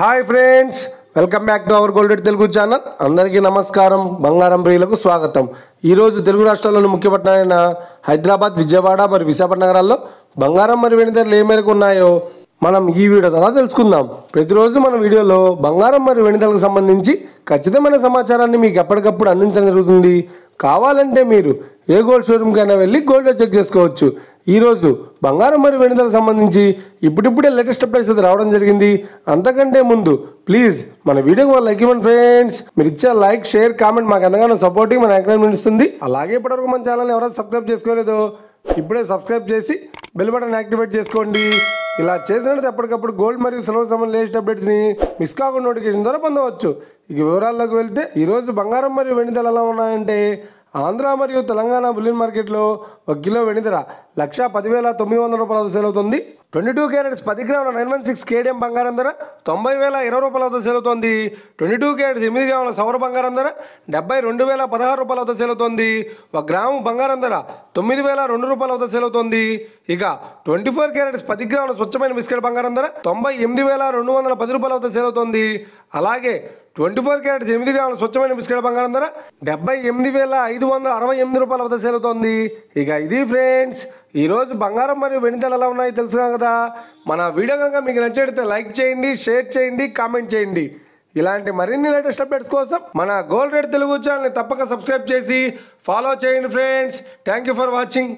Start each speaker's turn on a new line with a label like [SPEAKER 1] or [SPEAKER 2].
[SPEAKER 1] Hi friends, welcome back to our gold rate Telugu channel. అందరికీ నమస్కారం. బంగారం ప్రియులకు స్వాగతం. ఈరోజు తెలుగు రాష్ట్రాల్లోని ముఖ్య పట్టణాలైన హైదరాబాద్, విజయవాడ మరియు విశాఖపట్నం నగరాల్లో బంగారం మరియు వెండి ధరలు ఏ మేరకు ఉన్నాయో మనం ఈ వీడియో ద్వారా తెలుసుకుందాం. ప్రతిరోజు మన వీడియోలో బంగారం మరియు వెండి ధరలకు సంబంధించి ఖచ్చితమైన సమాచారాన్ని మీకు ఎప్పటికప్పుడు అందించడం జరుగుతుంది. కావాలంటే మీరు ఏ గోల్డ్ షోరూమ్కైనా వెళ్ళి గోల్డ్ రేట్ చెక్ చేసుకోవచ్చు. ఈరోజు బంగారం మరియు వెండి ధరలకు సంబంధించి ఇప్పుడిప్పుడే లేటెస్ట్ అప్డేట్స్ అయితే రావడం జరిగింది. అంతకంటే ముందు ప్లీజ్ మన వీడియోకి ఒక లైక్ ఇవ్వండి ఫ్రెండ్స్. మీరు ఇచ్చే లైక్, షేర్, కామెంట్ మాకు ఎంతగానో సపోర్టింగ్, మన ఎంకరేజ్మెంట్ ఇస్తుంది. అలాగే ఇప్పటివరకు మన ఛానల్ని ఎవరైనా సబ్స్క్రైబ్ చేసుకోలేదో ఇప్పుడే సబ్స్క్రైబ్ చేసి బెల్ బటన్ యాక్టివేట్ చేసుకోండి. ఇలా చేసినట్టు ఎప్పటికప్పుడు గోల్డ్ మరియు సిల్వర్ సంబంధించిన లేటెస్ట్ అప్డేట్స్ని మిస్ కాకుండా నోటిఫికేషన్ ద్వారా పొందవచ్చు. ఇక వివరాల్లోకి వెళ్తే ఈరోజు బంగారం మరియు వెండి ధరలు ఎలా ఉన్నాయంటే, ఆంధ్ర మరియు తెలంగాణ బులియన్ మార్కెట్లో 1 కిలో వెండి ధర 1,10,900 రూపాయల సేల్ అవుతుంది. 22 క్యారెట్స్ 10 గ్రాముల 916 కేడిఎం బంగారం ధర 90,020 రూపాయలతో సేల్ అవుతుంది. 22 క్యారెట్స్ 8 గ్రాముల సౌర బంగారం ధర 72,016 రూపాయలతో సేల్ అవుతుంది. 1 గ్రాము బంగారం ధర 9,002 రూపాయలతో సేల్ అవుతుంది. ఇక 24 క్యారెట్స్ 10 గ్రాముల స్వచ్ఛమైన బిస్కెట్ బంగారం ధర 98,210 రూపాయలతో సేల్ అవుతుంది. అలాగే 24 క్యారెట్స్ 8 గ్రాముల స్వచ్ఛమైన బిస్కెట్ బంగారం ధర 78,568 రూపాయల వద్ద సేల్ అవుతుంది. ఇక ఇది ఫ్రెండ్స్, ఈరోజు బంగారం మరియు వెండి ధరలు ఎలా ఉన్నాయో తెలుసుకున్నాం కదా. మన వీడియో కనుక మీకు నచ్చితే లైక్ చేయండి, షేర్ చేయండి, కామెంట్ చేయండి. ఇలాంటి మరిన్ని లేటెస్ట్ అప్డేట్స్ కోసం మన గోల్డ్ రేట్ తెలుగు ఛానల్ని తప్పక సబ్స్క్రైబ్ చేసి ఫాలో చేయండి friends. Thank you for watching.